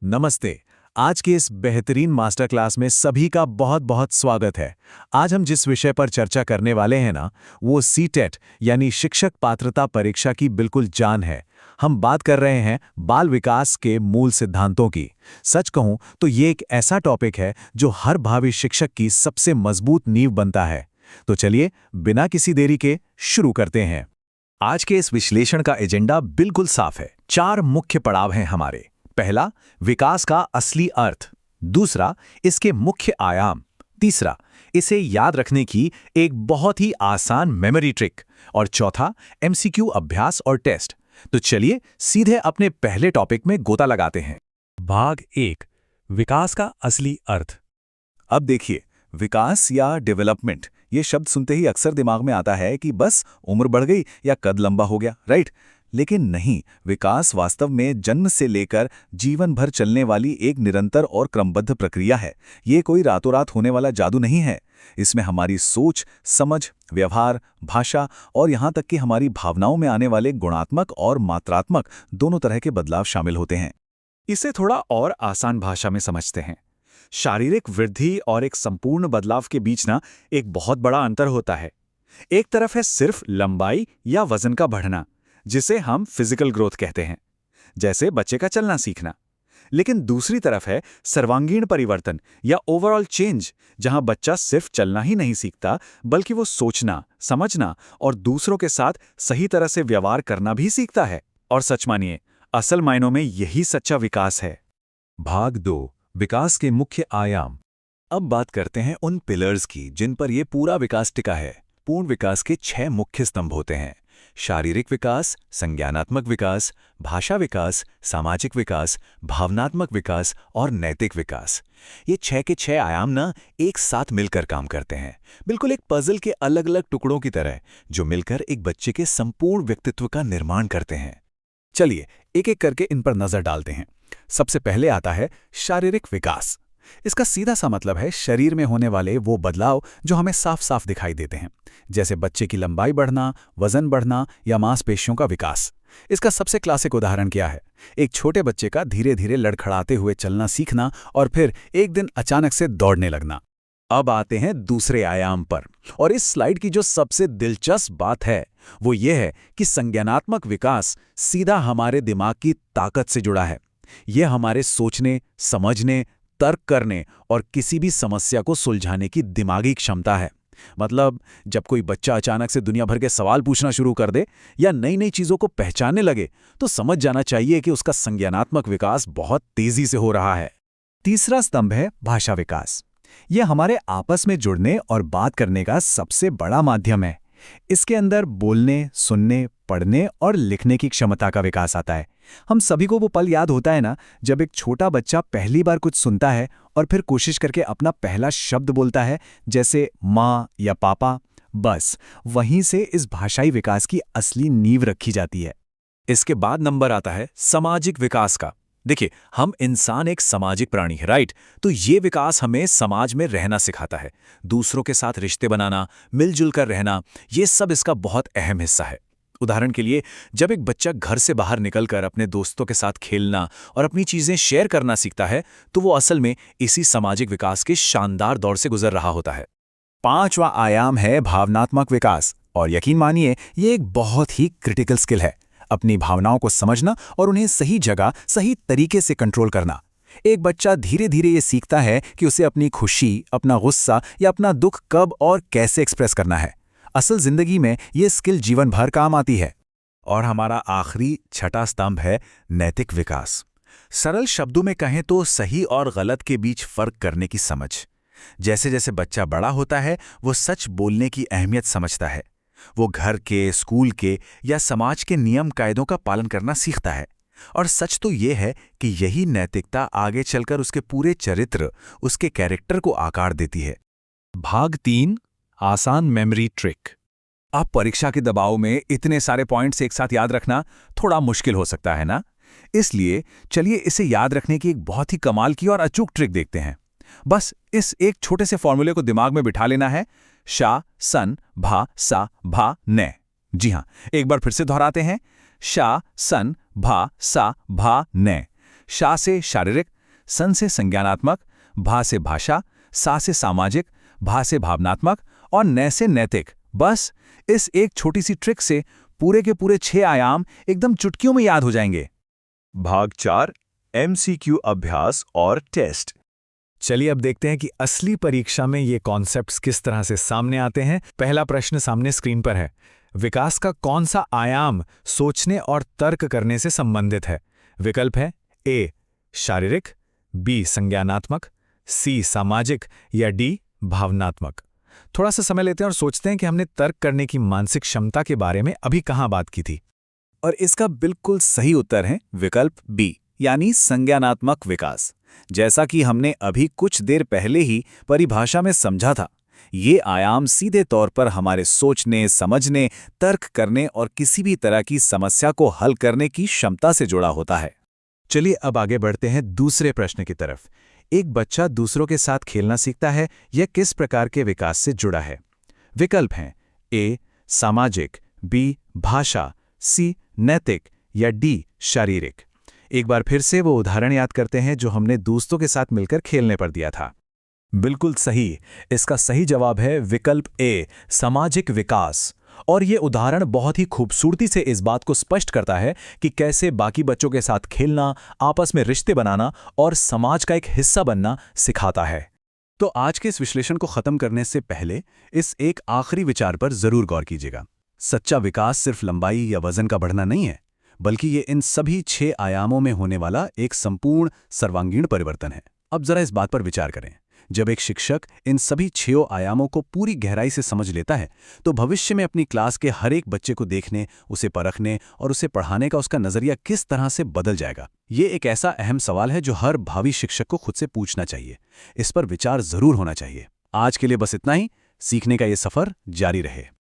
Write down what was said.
नमस्ते। आज के इस बेहतरीन मास्टर क्लास में सभी का बहुत बहुत स्वागत है। आज हम जिस विषय पर चर्चा करने वाले हैं ना, वो सीटेट यानी शिक्षक पात्रता परीक्षा की बिल्कुल जान है। हम बात कर रहे हैं बाल विकास के मूल सिद्धांतों की। सच कहूं तो ये एक ऐसा टॉपिक है जो हर भावी शिक्षक की सबसे मजबूत नींव बनता है। तो चलिए बिना किसी देरी के शुरू करते हैं। आज के इस विश्लेषण का एजेंडा बिल्कुल साफ है। 4 मुख्य पड़ाव हैं हमारे। पहला, विकास का असली अर्थ। दूसरा, इसके मुख्य आयाम। तीसरा, इसे याद रखने की एक बहुत ही आसान मेमोरी ट्रिक। और चौथा, एमसीक्यू अभ्यास और टेस्ट। तो चलिए सीधे अपने पहले टॉपिक में गोता लगाते हैं। भाग 1, विकास का असली अर्थ। अब देखिए, विकास या डेवलपमेंट ये शब्द सुनते ही अक्सर दिमाग में आता है कि बस उम्र बढ़ गई या कद लंबा हो गया, राइट? लेकिन नहीं, विकास वास्तव में जन्म से लेकर जीवन भर चलने वाली एक निरंतर और क्रमबद्ध प्रक्रिया है। ये कोई रातों रात होने वाला जादू नहीं है। इसमें हमारी सोच, समझ, व्यवहार, भाषा और यहाँ तक कि हमारी भावनाओं में आने वाले गुणात्मक और मात्रात्मक दोनों तरह के बदलाव शामिल होते हैं। इसे थोड़ा और आसान भाषा में समझते हैं। शारीरिक वृद्धि और एक संपूर्ण बदलाव के बीच ना एक बहुत बड़ा अंतर होता है। एक तरफ है सिर्फ लंबाई या वजन का बढ़ना, जिसे हम फिजिकल ग्रोथ कहते हैं, जैसे बच्चे का चलना सीखना। लेकिन दूसरी तरफ है सर्वांगीण परिवर्तन या ओवरऑल चेंज, जहां बच्चा सिर्फ चलना ही नहीं सीखता, बल्कि वो सोचना, समझना और दूसरों के साथ सही तरह से व्यवहार करना भी सीखता है। और सच मानिए, असल मायनों में यही सच्चा विकास है। भाग 2, विकास के मुख्य आयाम। अब बात करते हैं उन पिलर्स की जिन पर यह पूरा विकास टिका है। पूर्ण विकास के 6 मुख्य स्तंभ होते हैं: शारीरिक विकास, संज्ञानात्मक विकास, भाषा विकास, सामाजिक विकास, भावनात्मक विकास और नैतिक विकास। ये 6 के 6 आयाम ना एक साथ मिलकर काम करते हैं, बिल्कुल एक पजल के अलग अलग टुकड़ों की तरह, जो मिलकर एक बच्चे के संपूर्ण व्यक्तित्व का निर्माण करते हैं। चलिए एक एक करके इन पर नजर डालते हैं। सबसे पहले आता है शारीरिक विकास। इसका सीधा सा मतलब है शरीर में होने वाले वो बदलाव जो हमें साफ साफ दिखाई देते हैं, जैसे बच्चे की लंबाई बढ़ना, वजन बढ़ना या मांसपेशियों का विकास। इसका सबसे क्लासिक उदाहरण क्या है? एक छोटे बच्चे का धीरे धीरे लड़खड़ाते हुए चलना सीखना और फिर एक दिन अचानक से दौड़ने लगना। अब आते हैं दूसरे आयाम पर, और इस स्लाइड की जो सबसे दिलचस्प बात है वो ये है कि संज्ञानात्मक विकास सीधा हमारे दिमाग की ताकत से जुड़ा है। यह हमारे सोचने, समझने, तर्क करने और किसी भी समस्या को सुलझाने की दिमागी क्षमता है। मतलब जब कोई बच्चा अचानक से दुनिया भर के सवाल पूछना शुरू कर दे या नई नई चीजों को पहचानने लगे, तो समझ जाना चाहिए कि उसका संज्ञानात्मक विकास बहुत तेजी से हो रहा है। तीसरा स्तंभ है भाषा विकास। यह हमारे आपस में जुड़ने और बात करने का सबसे बड़ा माध्यम है। इसके अंदर बोलने, सुनने, पढ़ने और लिखने की क्षमता का विकास आता है। हम सभी को वो पल याद होता है ना, जब एक छोटा बच्चा पहली बार कुछ सुनता है और फिर कोशिश करके अपना पहला शब्द बोलता है, जैसे माँ या पापा। बस वहीं से इस भाषाई विकास की असली नींव रखी जाती है। इसके बाद नंबर आता है सामाजिक विकास का। देखिए, हम इंसान एक सामाजिक प्राणी है, राइट? तो ये विकास हमें समाज में रहना सिखाता है। दूसरों के साथ रिश्ते बनाना, मिलजुल कर रहना, ये सब इसका बहुत अहम हिस्सा है। उदाहरण के लिए, जब एक बच्चा घर से बाहर निकलकर अपने दोस्तों के साथ खेलना और अपनी चीजें शेयर करना सीखता है, तो वो असल में इसी सामाजिक विकास के शानदार दौर से गुजर रहा होता है। 5वां आयाम है भावनात्मक विकास, और यकीन मानिए ये एक बहुत ही क्रिटिकल स्किल है। अपनी भावनाओं को समझना और उन्हें सही जगह, सही तरीके से कंट्रोल करना। एक बच्चा धीरे धीरे ये सीखता है कि उसे अपनी खुशी, अपना गुस्सा या अपना दुख कब और कैसे एक्सप्रेस करना है। असल जिंदगी में ये स्किल जीवन भर काम आती है। और हमारा आखिरी 6ठा स्तंभ है नैतिक विकास। सरल शब्दों में कहें तो सही और गलत के बीच फर्क करने की समझ। जैसे जैसे बच्चा बड़ा होता है, वो सच बोलने की अहमियत समझता है। वो घर के, स्कूल के या समाज के नियम कायदों का पालन करना सीखता है। और सच तो ये है कि यही नैतिकता आगे चलकर उसके पूरे चरित्र, उसके कैरेक्टर को आकार देती है। भाग 3, आसान मेमोरी ट्रिक। अब परीक्षा के दबाव में इतने सारे पॉइंट्स एक साथ याद रखना थोड़ा मुश्किल हो सकता है ना? इसलिए चलिए इसे याद रखने की एक बहुत ही कमाल की और अचूक ट्रिक देखते हैं। बस इस एक छोटे से फॉर्मूले को दिमाग में बिठा लेना है: शा, सन, भा, सा, भा, ने। जी हां, एक बार फिर से दोहराते हैं: शा, सन, भा, सा, भा, ने। शा से शारीरिक, सन से संज्ञानात्मक, भा से भाषा, सा से सामाजिक, भा से भावनात्मक और नै से नैतिक। बस इस एक छोटी सी ट्रिक से पूरे के पूरे 6 आयाम एकदम चुटकियों में याद हो जाएंगे। भाग 4 MCQ अभ्यास और टेस्ट। चलिए अब देखते हैं कि असली परीक्षा में ये कॉन्सेप्ट्स किस तरह से सामने आते हैं। पहला प्रश्न सामने स्क्रीन पर है। विकास का कौन सा आयाम सोचने और तर्क करने से संबंधित है? विकल्प है ए शारीरिक, बी संज्ञानात्मक, सी सामाजिक या डी भावनात्मक। थोड़ा सा समय लेते हैं और सोचते हैं कि हमने तर्क करने की मानसिक क्षमता के बारे में अभी कहाँ बात की थी। और इसका बिल्कुल सही उत्तर है विकल्प बी, यानी संज्ञानात्मक विकास। जैसा कि हमने अभी कुछ देर पहले ही परिभाषा में समझा था, ये आयाम सीधे तौर पर हमारे सोचने, समझने, तर्क करने और किसी भी तरह की समस्या को हल करने की क्षमता से जुड़ा होता है। चलिए अब आगे बढ़ते हैं दूसरे प्रश्न की तरफ। एक बच्चा दूसरों के साथ खेलना सीखता है, यह किस प्रकार के विकास से जुड़ा है? विकल्प हैं ए सामाजिक, बी भाषा, सी नैतिक या डी शारीरिक। एक बार फिर से वो उदाहरण याद करते हैं जो हमने दोस्तों के साथ मिलकर खेलने पर दिया था। बिल्कुल सही, इसका सही जवाब है विकल्प ए सामाजिक विकास। और ये उदाहरण बहुत ही खूबसूरती से इस बात को स्पष्ट करता है कि कैसे बाकी बच्चों के साथ खेलना, आपस में रिश्ते बनाना और समाज का एक हिस्सा बनना सिखाता है। तो आज के इस विश्लेषण को खत्म करने से पहले इस एक आखिरी विचार पर जरूर गौर कीजिएगा। सच्चा विकास सिर्फ लंबाई या वजन का बढ़ना नहीं है, बल्कि ये इन सभी 6 आयामों में होने वाला एक संपूर्ण सर्वांगीण परिवर्तन है। अब जरा इस बात पर विचार करें। जब एक शिक्षक इन सभी 6 आयामों को पूरी गहराई से समझ लेता है, तो भविष्य में अपनी क्लास के हर एक बच्चे को देखने, उसे परखने और उसे पढ़ाने का उसका नजरिया किस तरह से बदल जाएगा। ये एक ऐसा अहम सवाल है जो हर भावी शिक्षक को खुद से पूछना चाहिए। इस पर विचार जरूर होना चाहिए। आज के लिए बस इतना ही। सीखने का ये सफर जारी रहे।